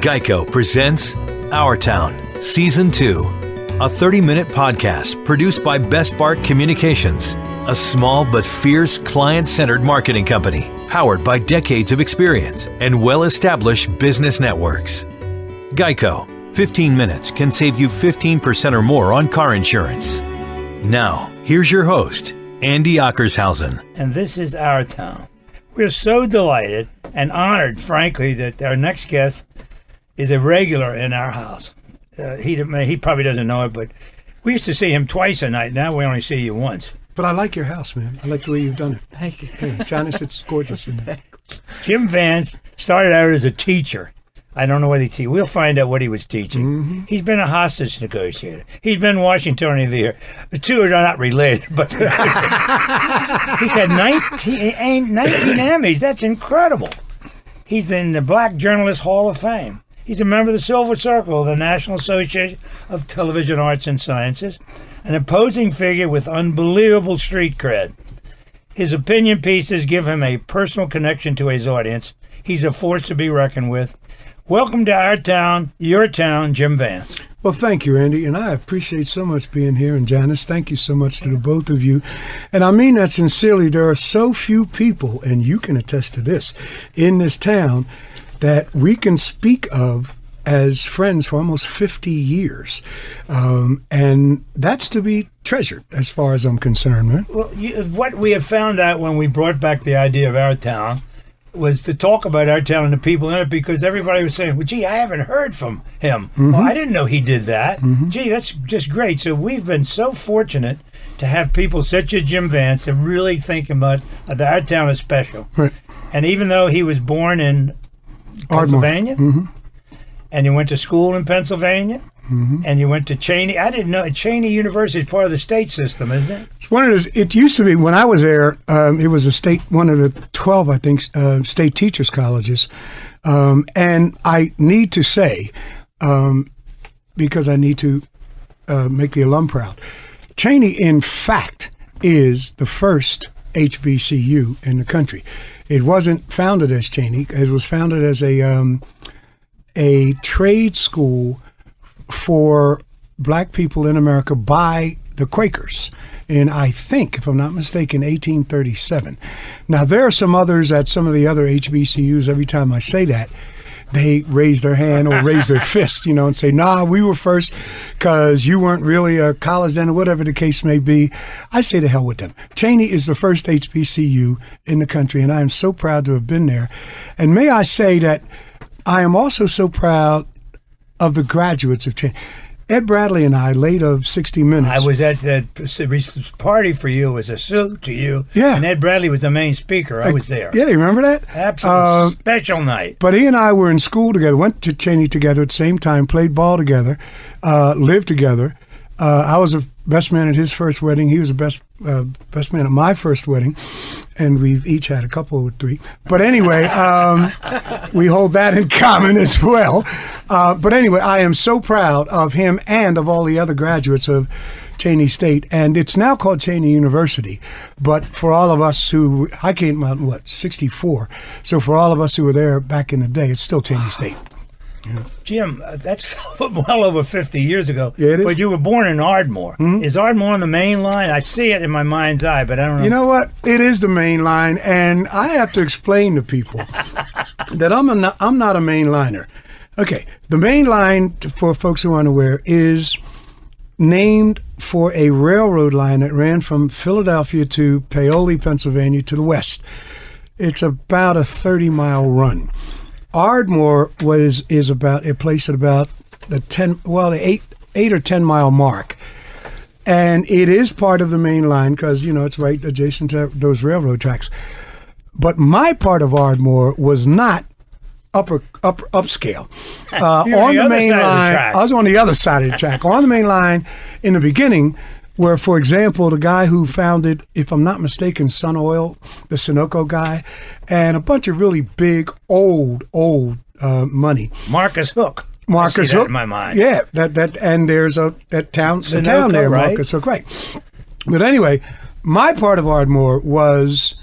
Geico presents Our Town, Season 2, a 30-minute podcast produced by Best Bart Communications, a small but fierce client-centered marketing company powered by decades of experience and well-established business networks. Geico, 15 minutes can save you 15% or more on car insurance. Now, here's your host, Andy Ockershausen. And this is Our Town. We're so delighted and honored, frankly, that our next guest is a regular in our house. He probably doesn't know it, but we used to see him twice a night. Now we only see you once. But I like your house, man. I like the way you've done it. Thank you. Hey, Janice, it's gorgeous in there. Jim Vance started out as a teacher. I don't know what he teach. We'll find out what he was teaching. Mm-hmm. He's been a hostage negotiator. He's been Washingtonian of the Year. The two are not related, but he's had 19 Emmys. That's incredible. He's in the Black Journalist Hall of Fame. He's a member of the Silver Circle of the National Association of Television Arts and Sciences, an imposing figure with unbelievable street cred. His opinion pieces give him a personal connection to his audience. He's a force to be reckoned with. Welcome to Our Town, Your Town, Jim Vance. Well, thank you, Andy, and I appreciate so much being here. And Janice, thank you so much to the both of you. And I mean that sincerely. There are so few people, and you can attest to this, in this town that we can speak of as friends for almost 50 years. And that's to be treasured as far as I'm concerned, man. Well, what we have found out when we brought back the idea of Our Town was to talk about Our Town and the people in it, because everybody was saying, well, gee, I haven't heard from him. Mm-hmm. Well, I didn't know he did that. Mm-hmm. Gee, that's just great. So we've been so fortunate to have people such as Jim Vance that really think about that Our Town is special. Right. And even though he was born in Pennsylvania, mm-hmm. and you went to school in Pennsylvania, mm-hmm. and you went to Cheney. I didn't know Cheney University is part of the state system, isn't it? It used to be when I was there. It was one of the 12, I think, state teachers' colleges. And I need to say, because I need to make the alum proud, Cheney, in fact, is the first HBCU in the country. It wasn't founded as Cheney. It was founded as a trade school for black people in America by the Quakers in, I think, if I'm not mistaken, 1837. Now, there are some others at some of the other HBCUs. Every time I say that, they raise their hand or raise their fist, and say, nah, we were first because you weren't really a college then, or whatever the case may be. I say to hell with them. Cheney is the first HBCU in the country, and I am so proud to have been there. And may I say that I am also so proud of the graduates of Cheney. Ed Bradley and I, late of 60 Minutes. I was at that party for you. It was a salute to you. Yeah. And Ed Bradley was the main speaker. I was there. Yeah, you remember that? Absolutely. Special night. But he and I were in school together, went to Cheney together at the same time, played ball together, lived together. I was a best man at his first wedding. He was the best man at my first wedding. And we've each had a couple or three. But anyway, we hold that in common as well. But anyway, I am so proud of him and of all the other graduates of Cheney State. And it's now called Cheney University. But for all of us who, I came out, 64. So for all of us who were there back in the day, it's still Cheney State. Yeah. Jim, that's well over 50 years ago. Yeah, it is. But you were born in Ardmore. Mm-hmm. Is Ardmore on the main line? I see it in my mind's eye, but I don't know. You know what? It is the main line, and I have to explain to people that I'm not a main liner. Okay, the main line, for folks who aren't aware, is named for a railroad line that ran from Philadelphia to Paoli, Pennsylvania, to the west. It's about a 30-mile run. Ardmore is about a place at about the 8 or 10 mile mark, and it is part of the main line because it's right adjacent to those railroad tracks. But my part of Ardmore was not upscale. On the main line, I was on the other side of the track. On the main line, in the beginning, where, for example, the guy who founded, if I'm not mistaken, Sun Oil, the Sunoco guy, and a bunch of really big, old money. Marcus Hook. Marcus Hook. In my mind. Yeah, that and there's the town there, right? Marcus Hook, right. But anyway, my part of Ardmore was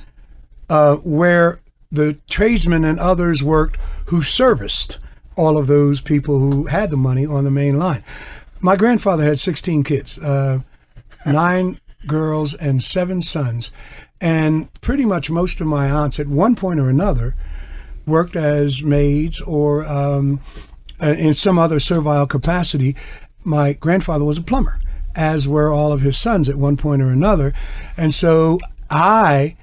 where the tradesmen and others worked who serviced all of those people who had the money on the main line. My grandfather had 16 kids, 9 girls and 7 sons. And pretty much most of my aunts at one point or another worked as maids or in some other servile capacity. My grandfather was a plumber, as were all of his sons at one point or another. And so I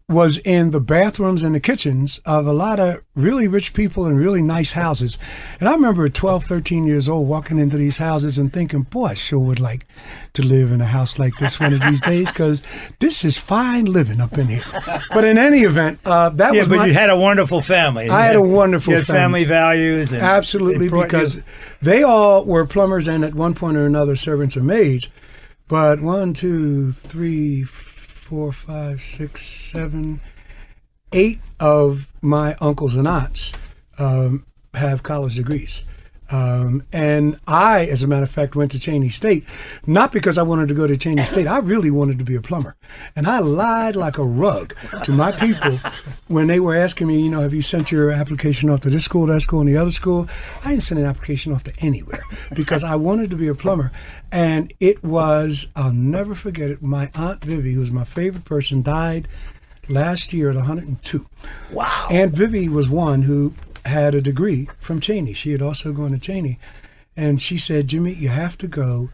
was in the bathrooms and the kitchens of a lot of really rich people in really nice houses. And I remember at 12, 13 years old walking into these houses and thinking, boy, I sure would like to live in a house like this one of these days, because this is fine living up in here. But in any event, you had a wonderful family. I had a wonderful family values. And absolutely, because they all were plumbers and at one point or another servants or maids. But 1, 2, 3, 4, 5, 6, 7, 8 of my uncles and aunts have college degrees. And I, as a matter of fact, went to Cheney State, not because I wanted to go to Cheney State. I really wanted to be a plumber. And I lied like a rug to my people when they were asking me, have you sent your application off to this school, that school, and the other school? I didn't send an application off to anywhere because I wanted to be a plumber. And it was, I'll never forget it, my Aunt Vivi, who was my favorite person, died last year at 102. Wow. Aunt Vivi was one who had a degree from Cheney. She had also gone to Cheney. And she said, Jimmy, you have to go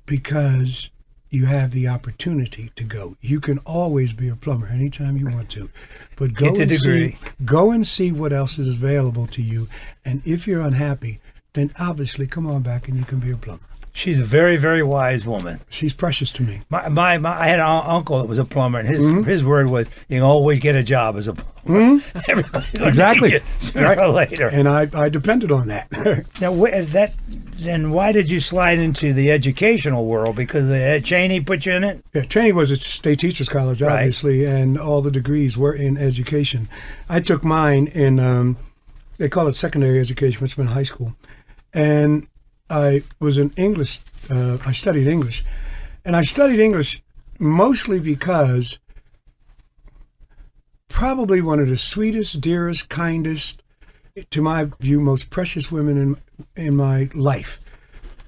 because you have the opportunity to go. You can always be a plumber anytime you want to. But go get the degree. Go and see what else is available to you. And if you're unhappy, then obviously come on back and you can be a plumber. She's a very, very wise woman. She's precious to me. I had an uncle that was a plumber, and his word was, you can always get a job as a plumber. Exactly. Sooner or later. And I depended on that. Now, then why did you slide into the educational world? Because Cheney put you in it? Yeah, Cheney was a state teachers college, obviously, and all the degrees were in education. I took mine in, they call it secondary education, which meant high school. And I was in English, I studied English. And I studied English mostly because probably one of the sweetest, dearest, kindest, to my view, most precious women in my life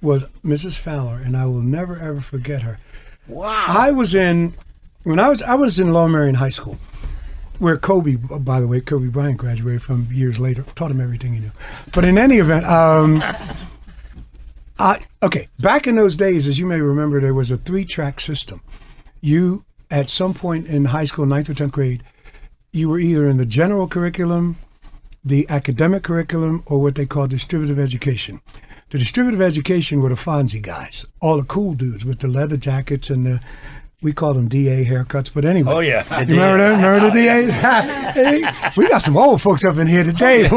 was Mrs. Fowler, and I will never, ever forget her. Wow. I was in Lower Merion High School, where Kobe, by the way, Kobe Bryant graduated from years later, taught him everything he knew. But in any event, back in those days, as you may remember, there was a 3-track system. You, at some point in high school, 9th or 10th grade, you were either in the general curriculum, the academic curriculum, or what they call distributive education. The distributive education were the Fonzie guys, all the cool dudes with the leather jackets and we call them DA haircuts, but anyway. Oh, yeah. You remember that? Remember the DA? Hey, we got some old folks up in here today.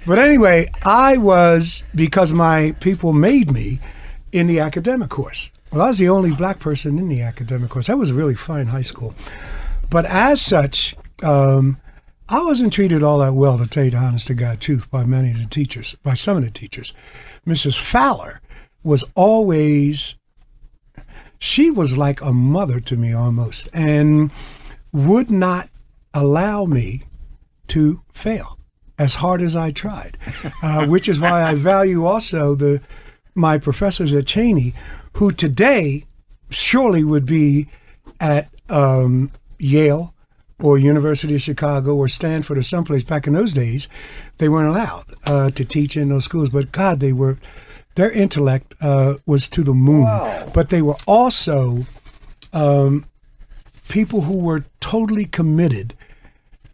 But anyway, I was, because my people made me in the academic course. Well, I was the only black person in the academic course. That was a really fine high school. But as such, I wasn't treated all that well, to tell you the honest to God truth, by many of the teachers, by some of the teachers. Mrs. Fowler was always, she was like a mother to me almost, and would not allow me to fail as hard as I tried, which is why I value also my professors at Cheney, who today surely would be at Yale or University of Chicago or Stanford or someplace. Back in those days, they weren't allowed to teach in those schools, but God, their intellect was to the moon. Wow. But they were also people who were totally committed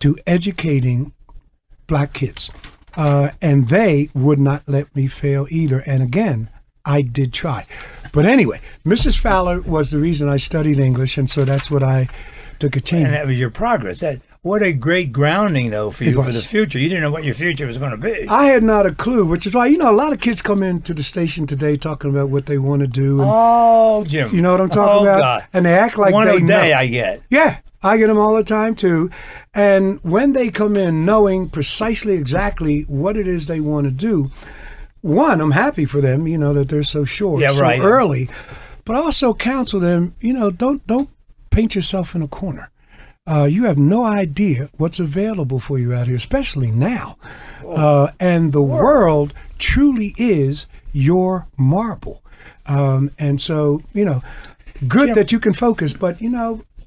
to educating black kids. And they would not let me fail either. And again, I did try. But anyway, Mrs. Fowler was the reason I studied English, and so that's what I took a chance. And that was your progress. What a great grounding, though, for you for the future. You didn't know what your future was going to be. I had not a clue, which is why, a lot of kids come into the station today talking about what they want to do. And, Jim. You know what I'm talking about? God. And they act like one they a know. day I get. Yeah, I get them all the time, too. And when they come in knowing precisely exactly what it is they want to do, one, I'm happy for them, that they're so sure, so early. But I also counsel them, don't paint yourself in a corner. You have no idea what's available for you out here, especially now. And the world truly is your marble. And so, good that you can focus, but,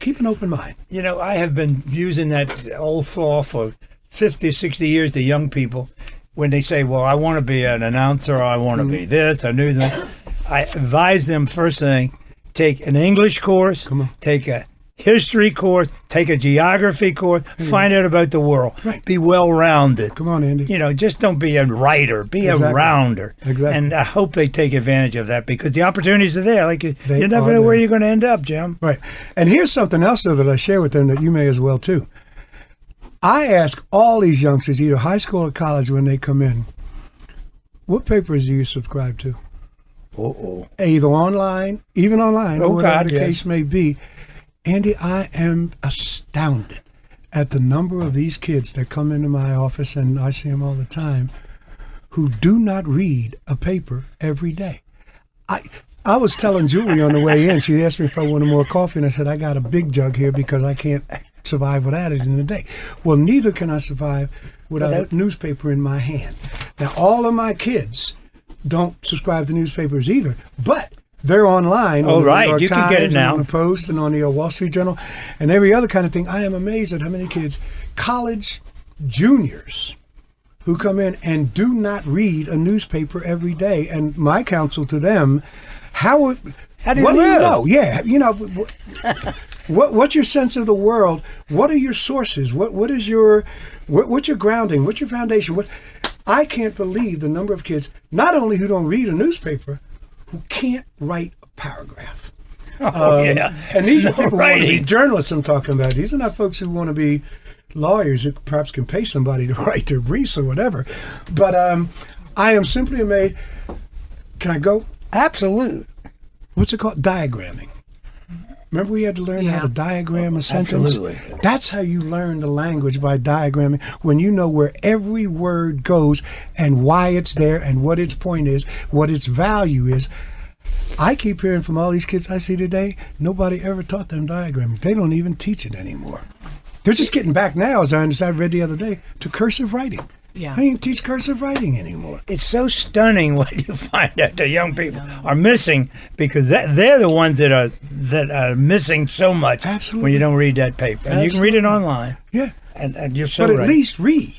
keep an open mind. I have been using that old saw for 50, 60 years to young people when they say, well, I want to be an announcer, or I want to be this, a newsman. I advise them first thing, take an English course, take a history course, take a geography course, find out about the world. Right. Be well-rounded. Come on, Andy. Just don't be a writer. Be a rounder. Exactly. And I hope they take advantage of that because the opportunities are there. You never know where you're going to end up, Jim. Right. And here's something else, though, that I share with them that you may as well, too. I ask all these youngsters, either high school or college, when they come in, what papers do you subscribe to? Either online, even online, or whatever the case may be. Andy, I am astounded at the number of these kids that come into my office, and I see them all the time, who do not read a paper every day. I was telling Julie on the way in, she asked me if I wanted more coffee, and I said, I got a big jug here because I can't survive without it in a day. Well, neither can I survive without a newspaper in my hand. Now, all of my kids don't subscribe to newspapers either, but they're online. Oh, right. New York You Times, can get it now. On the Post and on the Wall Street Journal and every other kind of thing. I am amazed at how many kids, college juniors, who come in and do not read a newspaper every day. And my counsel to them, how do you know? Yeah, what's your sense of the world? What are your sources? What's your grounding? What's your foundation? I can't believe the number of kids, not only who don't read a newspaper, who can't write a paragraph. And these are people who want to be journalists I'm talking about. These are not folks who want to be lawyers who perhaps can pay somebody to write their briefs or whatever. But I am simply amazed. Can I go? Absolutely. What's it called? Diagramming. Remember we had to learn how to diagram a sentence? Absolutely. That's how you learn the language, by diagramming, when you know where every word goes and why it's there and what its point is, what its value is. I keep hearing from all these kids I see today, nobody ever taught them diagramming. They don't even teach it anymore. They're just getting back now, as I read the other day, to cursive writing. Yeah. I don't even teach cursive writing anymore. It's so stunning what you find out the young people are missing because they're the ones that are missing so much. Absolutely. When you don't read that paper. And you can read it online. Yeah. And you're so right. right. But at least read,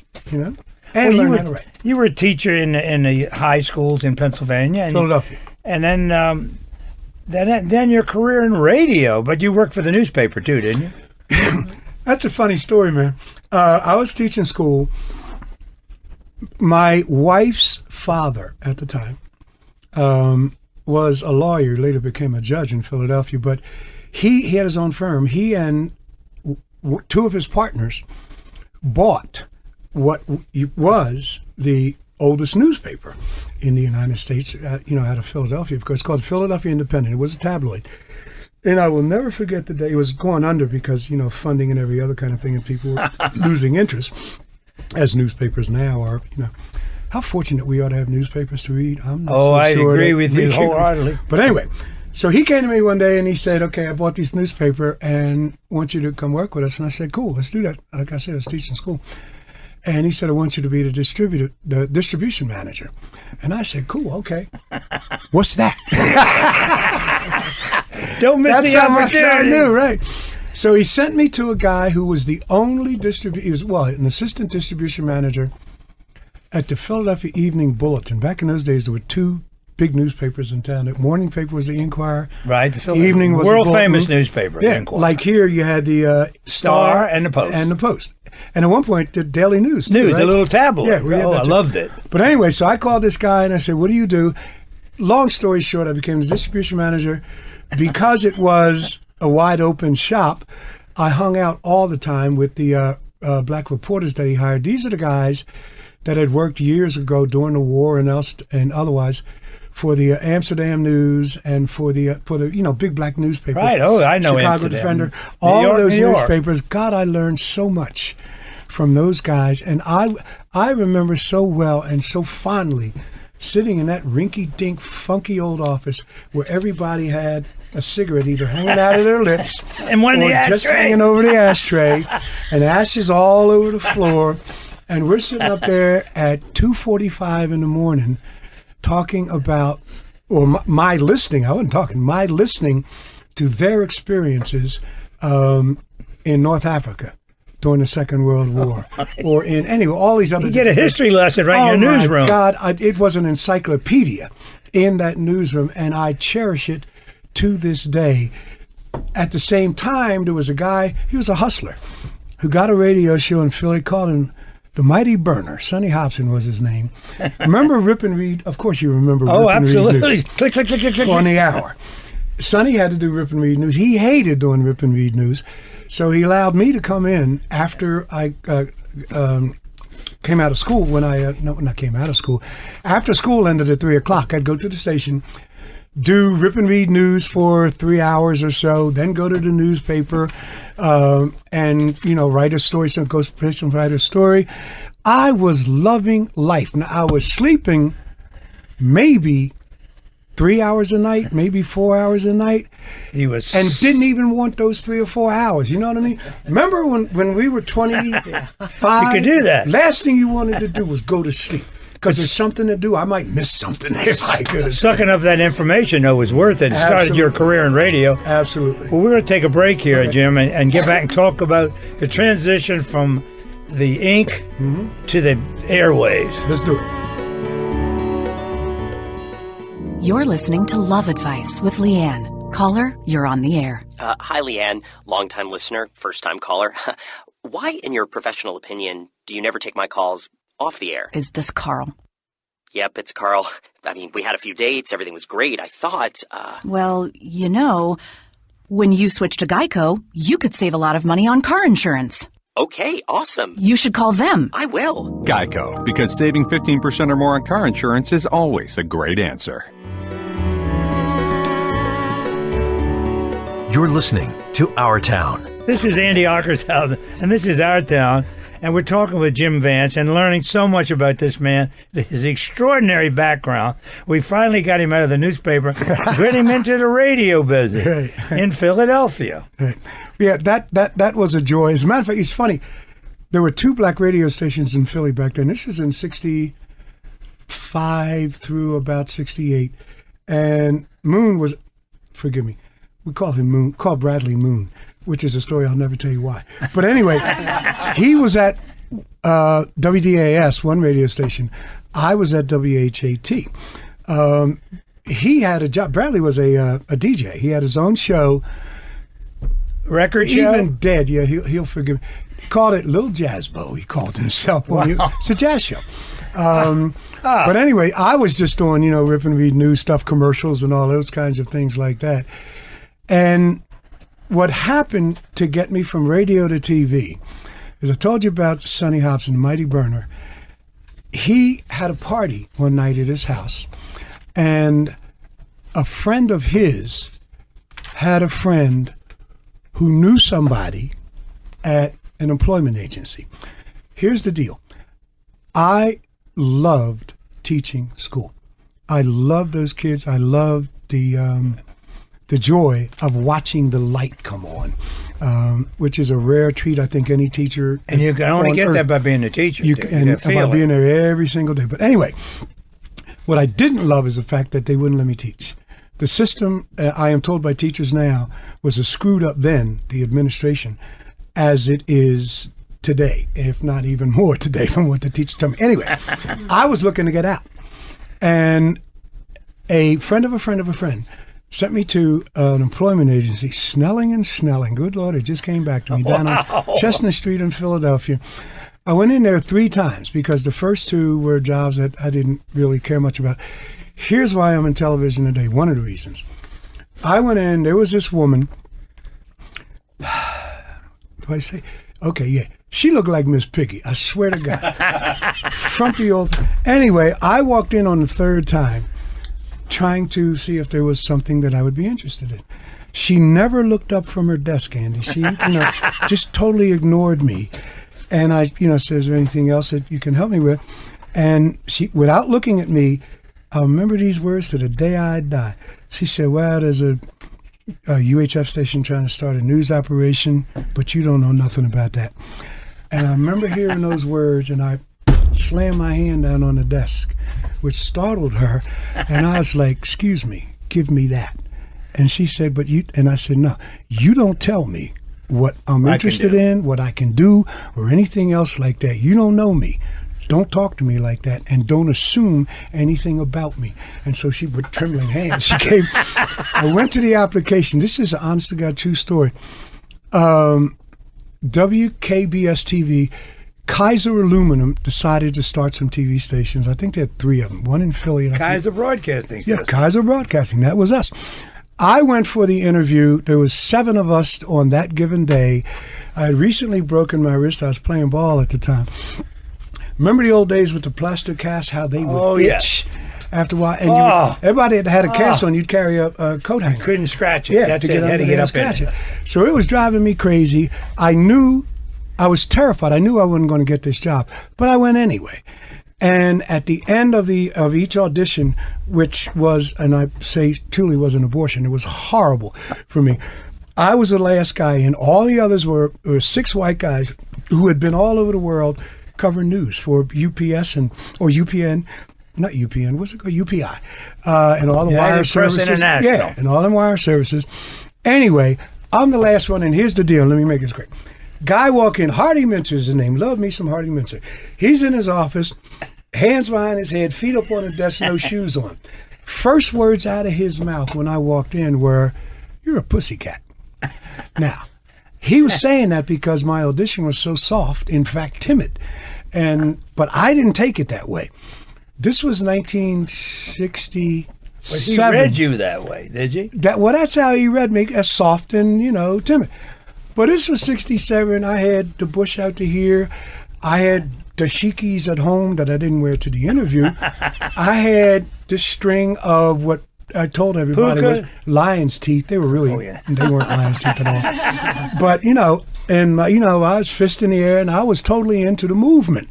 And learn how to write. You were a teacher in the high schools in Pennsylvania. And Philadelphia. And then your career in radio, but you worked for the newspaper too, didn't you? That's a funny story, man. I was teaching school. My wife's father at the time was a lawyer, later became a judge in Philadelphia, but he had his own firm. He and two of his partners bought what was the oldest newspaper in the United States, out of Philadelphia, because it's called the Philadelphia Independent. It was a tabloid. And I will never forget the day. It was going under because, funding and every other kind of thing, and people were losing interest, as newspapers now are. How fortunate we are to have newspapers to read. I'm not so I sure agree with you wholeheartedly. But anyway, so he came to me one day and he said, okay, I bought this newspaper and want you to come work with us. And I said, cool, let's do that. Like I said, I was teaching school. And he said, I want you to be the distribution manager. And I said, cool, okay. What's that? Don't miss That's the how much I opportunity. knew, right? So he sent me to a guy who was the only an assistant distribution manager at the Philadelphia Evening Bulletin. Back in those days, there were two big newspapers in town. The morning paper was the Inquirer. Right. The evening was world the famous newspaper. Yeah, like here you had the Star and the Post. And the Post. And at one point, the Daily News. News, right? a little tabloid. Yeah, I loved it. But anyway, so I called this guy and I said, what do you do? Long story short, I became the distribution manager. Because it was a wide open shop, I hung out all the time with the black reporters that he hired. These are the guys that had worked years ago during the war and otherwise for the Amsterdam News and for the big black newspapers. Right. Oh, I know Chicago Amsterdam. Defender. All of those New York. newspapers. God, I learned so much from those guys, and I remember so well and so fondly sitting in that rinky-dink, funky old office where everybody had a cigarette either hanging out of their lips and one or just hanging over the ashtray, and ashes all over the floor. And we're sitting up there at 2:45 in the morning talking about, or my listening, I wasn't talking, my listening to their experiences in North Africa during the Second World War, or in all these other. You get a history lesson right in your newsroom. Oh my God, it was an encyclopedia in that newsroom, and I cherish it to this day. At the same time, there was a guy, he was a hustler, who got a radio show in Philly, called him the Mighty Burner. Sonny Hobson was his name. Remember Rip and Read? Of course you remember Rip and Read. Oh, absolutely. Click, click, click, click, click. On the hour. Sonny had to do Rip and Read News. He hated doing Rip and Read News. So he allowed me to come in after I came out of school. When I, not came out of school. After school ended at 3 o'clock, I'd go to the station, do Rip and Read News for 3 hours or so, then go to the newspaper and, write a story, some ghost-fiction, write a story. I was loving life. Now, I was sleeping maybe 3 hours a night, maybe 4 hours a night. He was, and didn't even want those 3 or 4 hours. You know what I mean? Remember when we were 25? You could do that. Last thing you wanted to do was go to sleep. Because there's something to do. I might miss something if I could. Sucking up that information, though, was worth it. It started your career in radio. Absolutely. Well, we're going to take a break here, Jim, and get back and talk about the transition from the ink to the airwaves. Let's do it. You're listening to Love Advice with Leanne. Caller, you're on the air. Hi, Leanne. Longtime listener, first-time caller. Why, in your professional opinion, do you never take my calls off the air? Is this Carl? Yep, it's Carl. I mean, we had a few dates. Everything was great. I thought, Well, when you switch to Geico, you could save a lot of money on car insurance. Okay, awesome. You should call them. I will. Geico, because saving 15% or more on car insurance is always a great answer. You're listening to Our Town. This is Andy Ockershausen, and this is Our Town. And we're talking with Jim Vance and learning so much about this man, his extraordinary background. We finally got him out of the newspaper, got him into the radio business in Philadelphia. Yeah, that was a joy. As a matter of fact, it's funny. There were 2 black radio stations in Philly back then. This is in 65 through about 68. And Moon was, forgive me, we call him Moon, call Bradley Moon, which is a story I'll never tell you why. But anyway, he was at WDAS, one radio station. I was at WHAT. He had a job. Bradley was a DJ. He had his own show. Record show? Even dead, yeah, he'll forgive me. He called it Lil Jazzbo, he called himself. Wow. It's a jazz show. But anyway, I was just doing, Rip and Read News stuff, commercials and all those kinds of things like that. And what happened to get me from radio to TV is I told you about Sonny Hobson, the Mighty Burner. He had a party one night at his house, and a friend of his had a friend who knew somebody at an employment agency. Here's the deal. I loved teaching school. I loved those kids. I loved the joy of watching the light come on, which is a rare treat. I think any teacher, and you can only get that by being a teacher. And by being there every single day. But anyway, what I didn't love is the fact that they wouldn't let me teach. The system, I am told by teachers now, was as screwed up then, the administration, as it is today, if not even more today from what the teachers told me. Anyway, I was looking to get out, and a friend of a friend of a friend sent me to an employment agency, Snelling and Snelling. Good Lord, it just came back to me down on Chestnut Street in Philadelphia. I went in there 3 times because the first 2 were jobs that I didn't really care much about. Here's why I'm in television today, one of the reasons. I went in, there was this woman. Do I say? Okay, yeah. She looked like Miss Piggy, I swear to God. Frumpy old. Anyway, I walked in on the 3rd time, trying to see if there was something that I would be interested in. She never looked up from her desk, Andy. She, just totally ignored me. And I, said, is there anything else that you can help me with? And she, without looking at me, I'll remember these words to the day I die. She said, well, there's a UHF station trying to start a news operation, but you don't know nothing about that. And I remember hearing those words, and I slammed my hand down on the desk, which startled her. And I was like, excuse me, give me that. And she said, but you, and I said, no, you don't tell me what I'm interested in, what I can do, or anything else like that. You don't know me. Don't talk to me like that, and don't assume anything about me. And so she, with trembling hands, she came. I went to the application. This is an honest to God true story. WKBS-TV, Kaiser Aluminum decided to start some TV stations. I think they had 3 of them, one in Philly. And Kaiser Broadcasting. Yeah, Kaiser Broadcasting. That was us. I went for the interview. There was 7 of us on that given day. I had recently broken my wrist. I was playing ball at the time. Remember the old days with the plaster cast, how they would itch after a while? And everybody that had a cast on, you'd carry a coat hanger. Couldn't scratch it. Yeah, That's to get it. Had to get up in it. So it was driving me crazy. I knew, I was terrified. I knew I wasn't going to get this job, but I went anyway. And at the end of each audition, which was, and I say truly was an abortion, it was horrible for me. I was the last guy in. All the others were 6 white guys who had been all over the world covering news for UPS or UPN, not UPN, what's it called? UPI, and all the wire services. International. Yeah, and all the wire services. Anyway, I'm the last one, and here's the deal. Let me make this quick. Guy walk in, Hardy Mincer is his name. Love me some Hardy Mincer. He's in his office, hands behind his head, feet up on the desk, no shoes on. First words out of his mouth when I walked in were, "You're a pussycat." Now, he was saying that because my audition was so soft, in fact, timid. But I didn't take it that way. This was 1967. But he read you that way, did he? That's how he read me, as soft and, timid. But this was 67. I had the bush out to here. I had dashikis at home that I didn't wear to the interview. I had the string of what I told everybody was lion's teeth. They were really, they weren't lion's teeth at all. But, and I was fist in the air, and I was totally into the movement.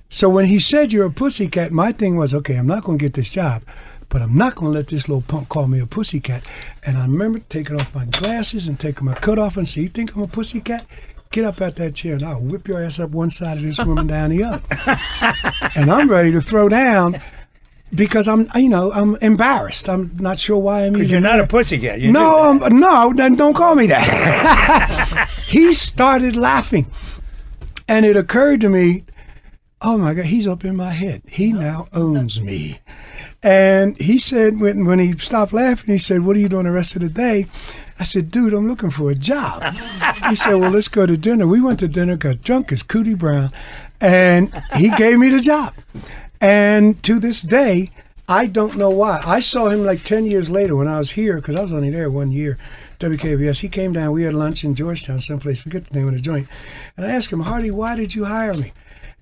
So when he said, "You're a pussycat," my thing was, okay, I'm not going to get this job, but I'm not going to let this little punk call me a pussycat. And I remember taking off my glasses and taking my coat off and say, "You think I'm a pussycat? Get up out that chair and I'll whip your ass up one side of this room and down the other." And I'm ready to throw down because I'm embarrassed. I'm not sure why I'm even. Because you're not a pussycat. No, then don't call me that. He started laughing. And it occurred to me, oh my God, he's up in my head. He now owns me. And he said, when he stopped laughing, he said, "What are you doing the rest of the day?" I said, "Dude, I'm looking for a job." He said, "Well, let's go to dinner." We went to dinner, got drunk as Cootie Brown, and he gave me the job. And to this day, I don't know why. I saw him like 10 years later when I was here, because I was only there 1 year, WKBS. He came down. We had lunch in Georgetown, someplace. Forget the name of the joint. And I asked him, "Hardy, why did you hire me?"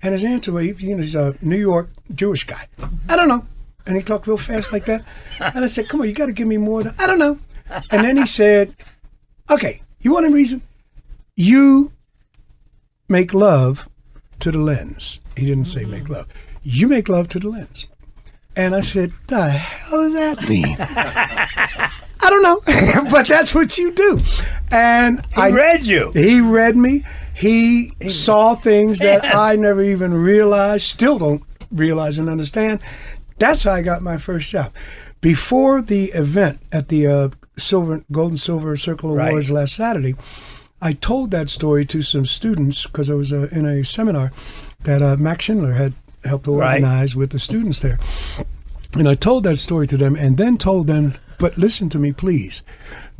And his answer was, he's a New York Jewish guy. "I don't know." And he talked real fast like that. And I said, "Come on, you got to give me more than, I don't know." And then he said, "Okay, you want a reason? You make love to the lens." He didn't say make love. "You make love to the lens." And I said, "The hell does that mean?" "I don't know." "But that's what you do." And He read you. He read me. He saw things that I never even realized, still don't realize and understand. That's how I got my first job. Before the event at the Gold and Silver Circle Awards last Saturday, I told that story to some students because I was in a seminar that Max Schindler had helped organize with the students there. And I told that story to them and then told them, "But listen to me, please.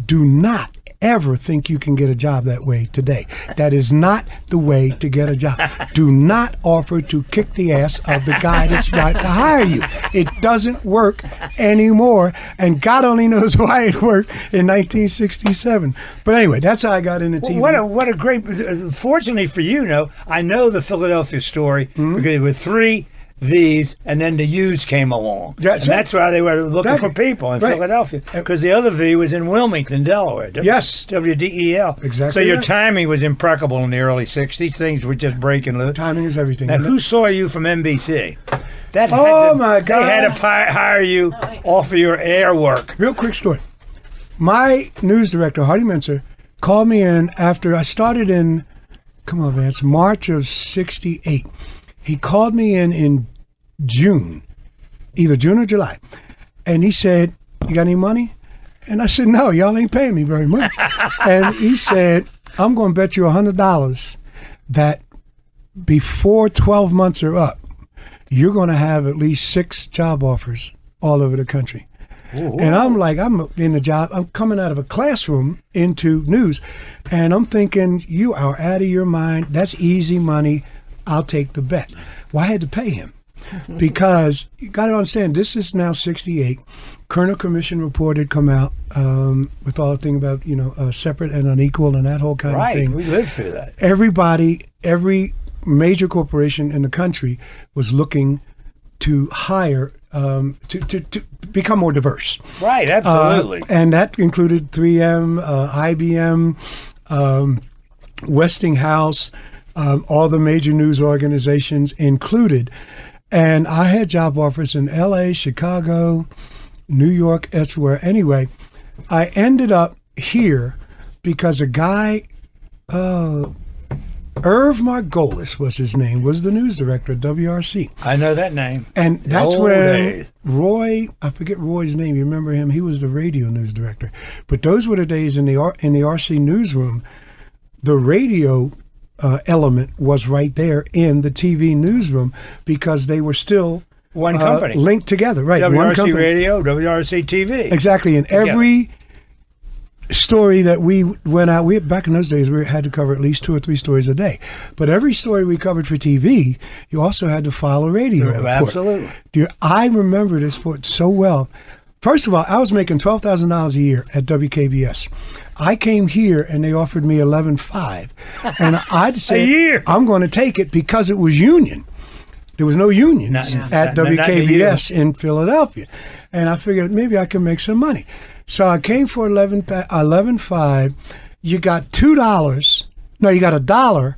Do not ever think you can get a job that way today. That is not the way to get a job. Do not offer to kick the ass of the guy that's trying to hire you. It doesn't work anymore." And God only knows why it worked in 1967. But anyway, that's how I got into TV. What a great. Fortunately for you, I know the Philadelphia story because there were 3 V's, and then the U's came along. That's why they were looking for people in Philadelphia, because the other V was in Wilmington, Delaware. Yes. WDEL. Exactly. So your timing was impeccable in the early 60s. Things were just breaking loose. Timing is everything. Now, who saw you from NBC? My God. They had to hire you off of your air work. Real quick story. My news director, Hardy Mincer, called me in after I started in come on, Vance, March of 68. He called me in June, either June or July. And he said, you got any money? And I said, no, y'all ain't paying me very much. And he said, I'm going to bet you $100 that before 12 months are up, you're going to have at least 6 job offers all over the country. Ooh. And I'm like, I'm in the job. I'm coming out of a classroom into news. And I'm thinking, you are out of your mind. That's easy money. I'll take the bet. Well, I had to pay him because you got to understand, this is now 68. Kerner Commission report had come out with all the thing about, separate and unequal and that whole kind of thing. Right, we lived through that. Every major corporation in the country was looking to hire, to become more diverse. Right, absolutely. And that included 3M, IBM, Westinghouse, all the major news organizations included. And I had job offers in L.A., Chicago, New York, everywhere. Anyway, I ended up here because a guy, Irv Margolis was his name, was the news director at WRC. I know that name. And that's where Roy, I forget Roy's name, you remember him? He was the radio news director. But those were the days in the RC newsroom, the radio element was right there in the TV newsroom because they were still one company linked together, right? WRC Radio, WRC TV. Exactly. And every story that we went out, back in those days, we had to cover at least 2 or 3 stories a day. But every story we covered for TV, you also had to file a radio report. Absolutely. I remember this sport so well. First of all, I was making $12,000 a year at WKBS. I came here and they offered me $11,500, and I said, a year. I'm going to take it because it was union. There was no union at WKBS in Philadelphia, and I figured maybe I can make some money. So I came for $11,500. You got $2. No, you got $1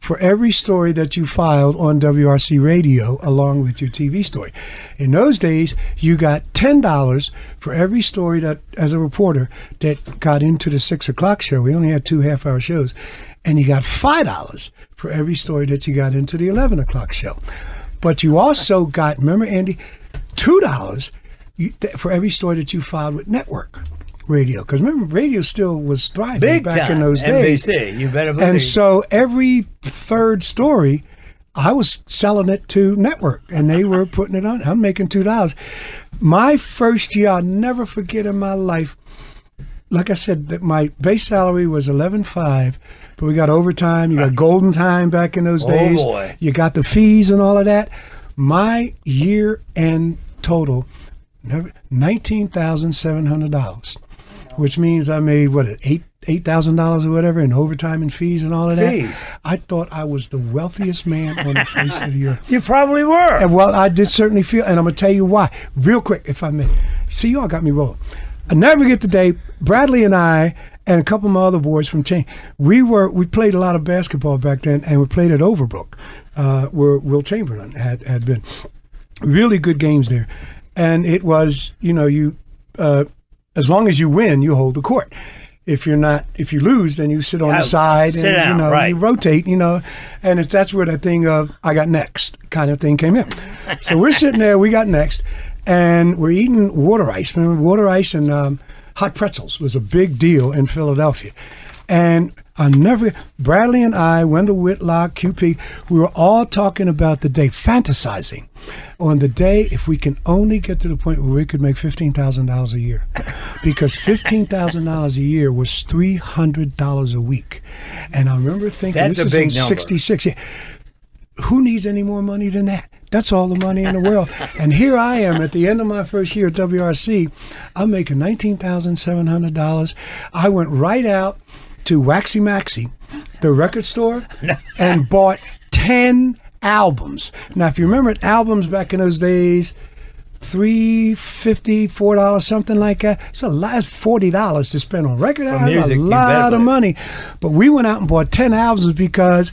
for every story that you filed on WRC Radio along with your TV story. In those days, you got $10 for every story that, as a reporter, that got into the 6 o'clock show. We only had 2 half-hour shows. And you got $5 for every story that you got into the 11 o'clock show. But you also got, remember, Andy, $2 for every story that you filed with network radio. Because remember, radio still was thriving big back time. in those days. NBC, you better believe. And so every third story, I was selling it to network, and they were putting it on. I'm making $2. My first year, I'll never forget in my life, like I said, that my base salary was $11,500, but we got overtime. You got golden time back in those days. Oh, boy. You got the fees and all of that. My year-end total, $19,700, which means I made, $8,000 or whatever in overtime and fees and all of that. I thought I was the wealthiest man on the face of the earth. You probably were. And, well, I did certainly feel, and I'm going to tell you why. Real quick, if I may. See, you all got me rolling. I never forget the day Bradley and I and a couple of my other boys from Chain, we played a lot of basketball back then, and we played at Overbrook, where Will Chamberlain had been. Really good games there. And it was, as long as you win, you hold the court. If you lose, then you sit on the side and you rotate, and that's where that thing of I got next kind of thing came in. So we're sitting there, we got next, and we're eating water ice. Remember, water ice and hot pretzels was a big deal in Philadelphia. And Bradley and I, Wendell Whitlock, QP, we were all talking about the day, fantasizing on the day if we can only get to the point where we could make $15,000 a year. Because $15,000 a year was $300 a week. And I remember thinking, that's this a is big in number. 66. Yeah. Who needs any more money than that? That's all the money in the world. And here I am at the end of my first year at WRC. I'm making $19,700. I went right out to Waxy Maxy, the record store, and bought 10 albums. Now, if you remember albums back in those days, $3.50, $4, something like that. It's a lot. It's $40 to spend on record albums. A lot of money. But we went out and bought 10 albums because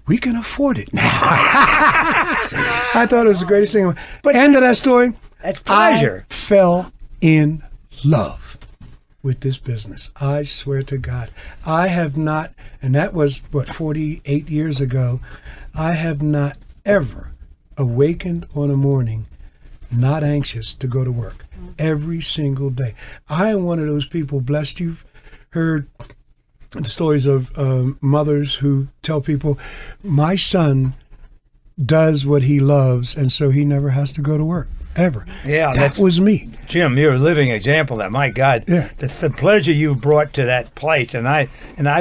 we can afford it now. I thought it was the greatest thing. But end of that story. That's pleasure. I fell in love with this business. I swear to God. I have not, and that was, 48 years ago, I have not ever awakened on a morning not anxious to go to work every single day. I am one of those people, blessed you've heard the stories of mothers who tell people, my son does what he loves, and so he never has to go to work, ever. Yeah, that was me. Jim, you're a living example of that. My God, Yeah. the pleasure you've brought to that place, and I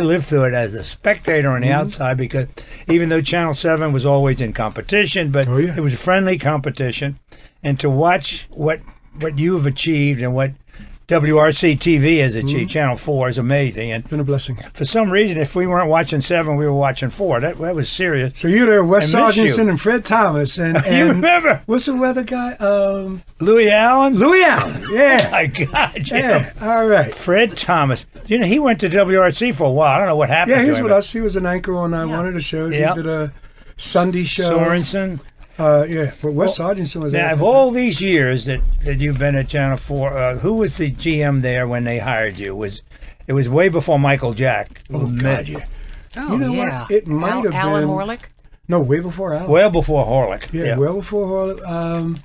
lived through it as a spectator on the outside, because even though Channel 7 was always in competition, but it was a friendly competition, and to watch what you've achieved and what WRC TV has achieved, Channel 4, is amazing. And Been a blessing. for some reason, if we weren't watching 7, we were watching 4. That was serious. So you're there, Wes I miss you. Sargentson and Fred Thomas, and You remember? what's the weather guy? Louis Allen? Louis Allen. Yeah. My God, Jim. Yeah. All right. Fred Thomas. You know, he went to WRC for a while. I don't know what happened Yeah, to he was him. with us. He was an anchor on one of the shows. Yeah. He did a Sunday show. Sorensen. Yeah, but Wes Sargentson was Now, there. of all these years that you've been at Channel 4, who was the GM there when they hired you? It was way before Michael Jack. Oh, God, yeah. Oh, You know yeah. what? It might have Alan been... Horlick? No, way before Alan. Well before Horlick. Yeah, well before Horlick.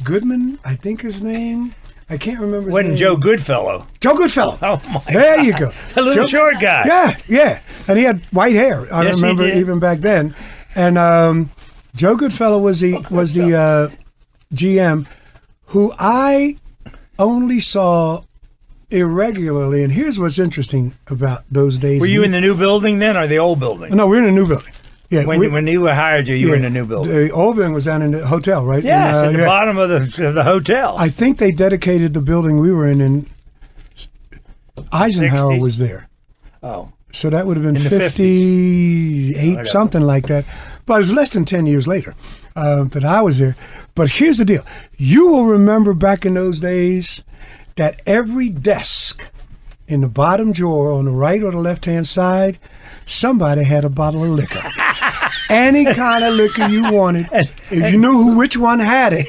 Goodman, I think his name. I can't remember his Wasn't name. Joe Goodfellow. Joe Goodfellow. Oh, my There God. you go. The little short guy. Yeah, yeah. And he had white hair. I Yes, he remember did. even back then. And Joe Goodfellow was the GM who I only saw irregularly. And here's what's interesting about those days. Were you in the new building then, or the old building? No, we're in a new building. Yeah, When you were hired, you were in the new building. The old building was down in the hotel, right? Yes, And, at the bottom of the hotel. I think they dedicated the building we were in Eisenhower 60s? was there. Oh, So that would have been In the 58, Whatever. something like that. But it was less than 10 years later that I was there. But here's the deal. You will remember back in those days that every desk in the bottom drawer on the right or the left-hand side, somebody had a bottle of liquor. Any kind of liquor you wanted. If you knew which one had it,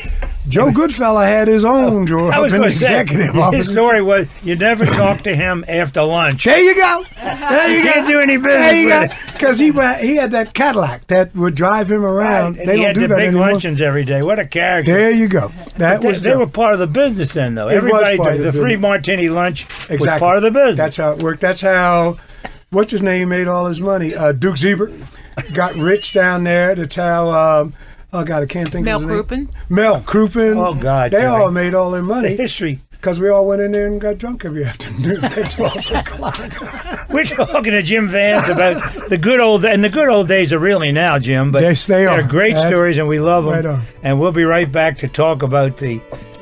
Joe Goodfellow had his own drawer I up was in the going to say, executive office. his story was you never talked to him after lunch. There you go. There you You go. can't do any business There you with go. it. Because he had that Cadillac that would drive him around. And They he don't had do the that big anymore. luncheons every day. What a character. There you go. That was They were part of the business then, though. It was Everybody, part of the the free business. martini lunch was exactly part of the business. That's how it worked. That's how what's his name made all his money. Duke Ziebert got rich down there. That's how. Oh God, I can't think Mel of his name. Crouppen? Mel Crouppen. Oh, God, they Joey. all made all their the money history. because we all went in there and got drunk every afternoon at 12 o'clock. We're talking to Jim Vance about the good old, and the good old days are really now, Jim. But Yes, they they're are. great That's stories, and we love them. right on. And we'll be right back to talk about the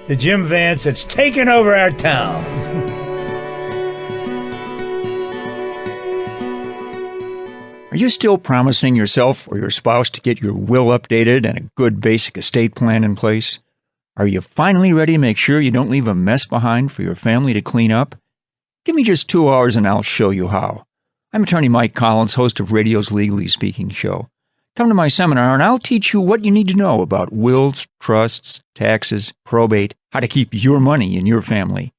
Jim Vance that's taken over our town. Are you still promising yourself or your spouse to get your will updated and a good basic estate plan in place? Are you finally ready to make sure you don't leave a mess behind for your family to clean up? Give me just 2 hours and I'll show you how. I'm attorney Mike Collins, host of radio's Legally Speaking show. Come to my seminar and I'll teach you what you need to know about wills, trusts, taxes, probate, how to keep your money in your family.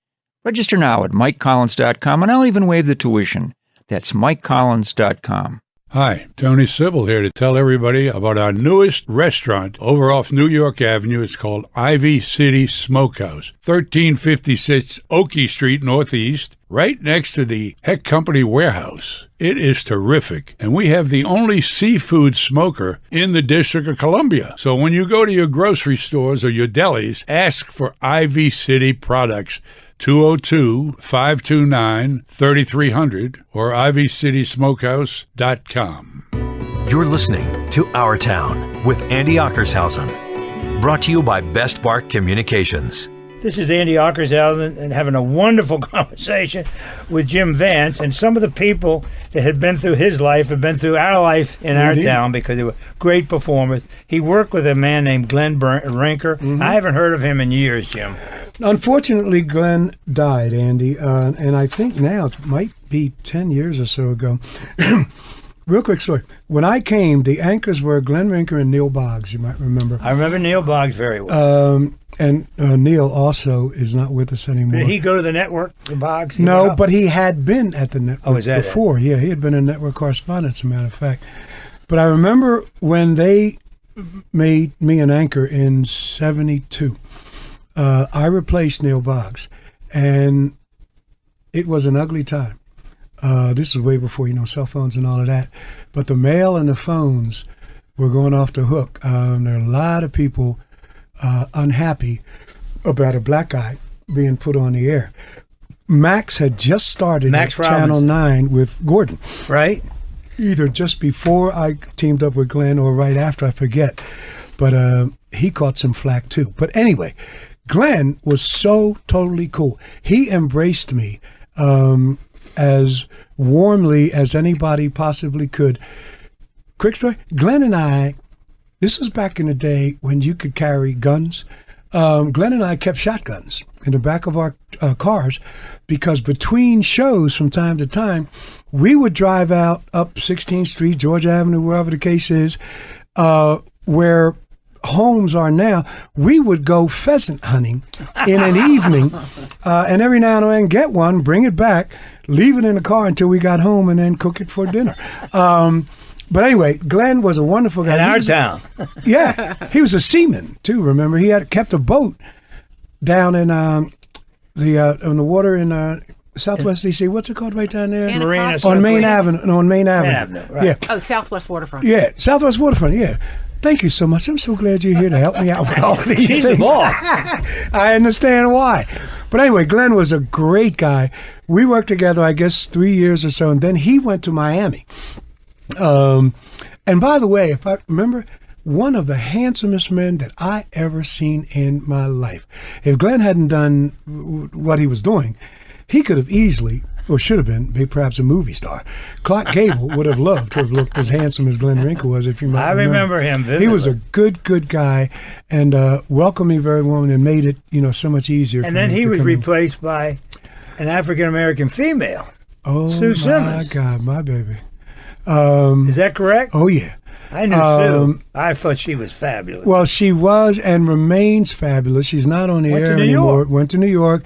Register now at MikeCollins.com and I'll even waive the tuition. That's MikeCollins.com. Hi, Tony Sybil here to tell everybody about our newest restaurant over off New York Avenue. It's called Ivy City Smokehouse, 1356 Oakey Street Northeast, right next to the Heck Company warehouse. It is terrific, and we have the only seafood smoker in the District of Columbia. So when you go to your grocery stores or your delis, ask for Ivy City products. 202-529-3300 or ivycitysmokehouse.com. You're listening to Our Town with Andy Ockershausen. Brought to you by Best Bark Communications. This is Andy Ockershausen and having a wonderful conversation with Jim Vance, and some of the people that had been through his life have been through our life in our town because they were great performers. He worked with a man named Glenn Rinker. I haven't heard of him in years, Jim. Unfortunately, Glenn died, Andy, and I think now it might be 10 years or so ago. Real quick story. When I came, the anchors were Glenn Rinker and Neil Boggs, you might remember. I remember Neil Boggs very well. And Neil also is not with us anymore. Did he go to the network, the Boggs? No, but he had been at the network before. It? Yeah, he had been a network correspondent, as a matter of fact. But I remember when they made me an anchor in 72, I replaced Neil Boggs, and it was an ugly time. This is way before, cell phones and all of that. But the mail and the phones were going off the hook. There are a lot of people unhappy about a black guy being put on the air. Max had just started at Channel 9 with Gordon. Right. Either just before I teamed up with Glenn or right after, I forget. But he caught some flack too. But anyway, Glenn was so totally cool. He embraced me as warmly as anybody possibly could. Quick story, Glenn and I, this was back in the day when you could carry guns. Glenn and I kept shotguns in the back of our cars because between shows from time to time, we would drive out up 16th Street, Georgia Avenue, wherever the case is, where homes are now. We would go pheasant hunting in an evening, and every now and then get one, bring it back, leave it in the car until we got home, and then cook it for dinner. But anyway, Glenn was a wonderful guy. In our town. Yeah. He was a seaman, too, remember? He had kept a boat down in on the water in Southwest D.C. What's it called right down there? Marina. On Main Avenue. No, on Main Avenue. Right. Yeah. Oh, Southwest Waterfront. Yeah, Southwest Waterfront, yeah. Thank you so much. I'm so glad you're here to help me out with all of these things. I understand why. But anyway, Glenn was a great guy. We worked together, I guess, 3 years or so, and then he went to Miami. And by the way, if I remember, one of the handsomest men that I ever seen in my life. If Glenn hadn't done what he was doing, he could have easily, or should have been, perhaps a movie star. Clark Gable would have loved to have looked as handsome as Glenn Wrinkle was, if you might remember. I remember him vividly. He was a good guy, and welcomed me very warmly and made it, so much easier. And then he was replaced by an African-American female, Sue Simmons. My God, my baby. Is that correct? Oh, yeah. I knew Sue. I thought she was fabulous. Well, she was and remains fabulous. She's not on the air anymore. Went to New York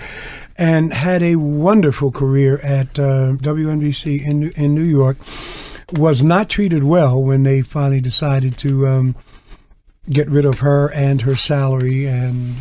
and had a wonderful career at WNBC in New York. Was not treated well when they finally decided to get rid of her and her salary. And,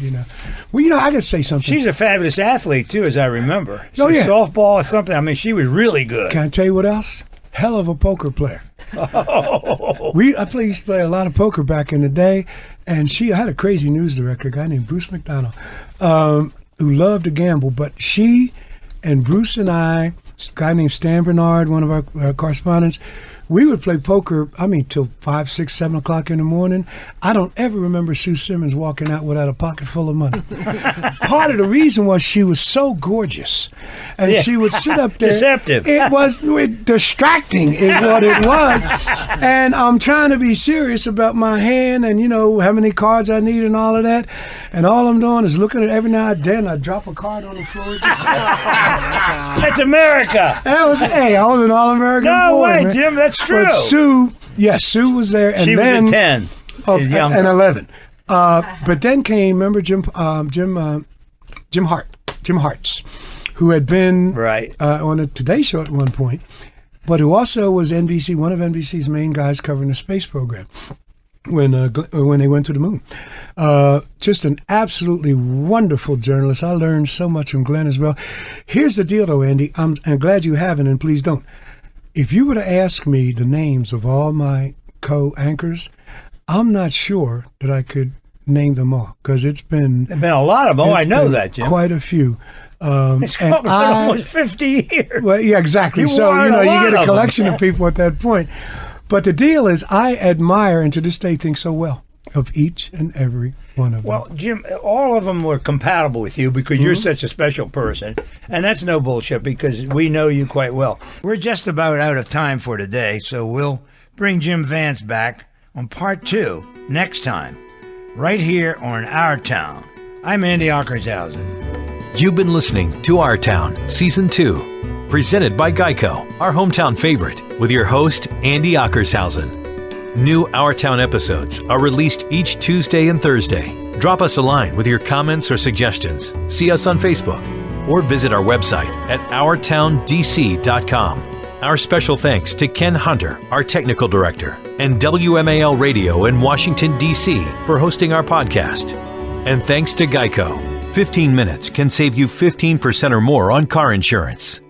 I could say something. She's a fabulous athlete, too, as I remember. Oh, yeah. Softball or something. I mean, she was really good. Can I tell you what else? Hell of a poker player. I used to play a lot of poker back in the day, and I had a crazy news director, a guy named Bruce McDonald, who loved to gamble. But she and Bruce and I, a guy named Stan Bernard, one of our correspondents, we would play poker, till 5, 6, 7 o'clock in the morning. I don't ever remember Sue Simmons walking out without a pocket full of money. Part of the reason was she was so gorgeous. And she would sit up there. Deceptive. It was distracting is what it was. And I'm trying to be serious about my hand and, how many cards I need and all of that. And all I'm doing is looking at every now and then I drop a card on the floor. That's America. I was an All-American boy. No way, man. Jim. That's true. But Sue was there. And she then, was at 10. And 11. But then came, remember Jim Hartz, who had been on a Today Show at one point, but who also was one of NBC's main guys covering the space program when they went to the moon. Just an absolutely wonderful journalist. I learned so much from Glenn as well. Here's the deal, though, Andy. I'm glad you haven't, and please don't. If you were to ask me the names of all my co-anchors, I'm not sure that I could name them all because there's been a lot of them. I know that, Jim. Quite a few. It's almost 50 years. Well, yeah, exactly. You get a collection of people at that point. But the deal is, I admire and to this day think so well of each and every one of them. Well, Jim, all of them were compatible with you because you're such a special person. And that's no bullshit because we know you quite well. We're just about out of time for today, so we'll bring Jim Vance back on part 2 next time, right here on Our Town. I'm Andy Ockershausen. You've been listening to Our Town, Season 2, presented by Geico, our hometown favorite, with your host, Andy Ockershausen. New Our Town episodes are released each Tuesday and Thursday. Drop us a line with your comments or suggestions. See us on Facebook or visit our website at ourtowndc.com. Our special thanks to Ken Hunter, our technical director, and WMAL Radio in Washington, D.C. for hosting our podcast. And thanks to Geico. 15 minutes can save you 15% or more on car insurance.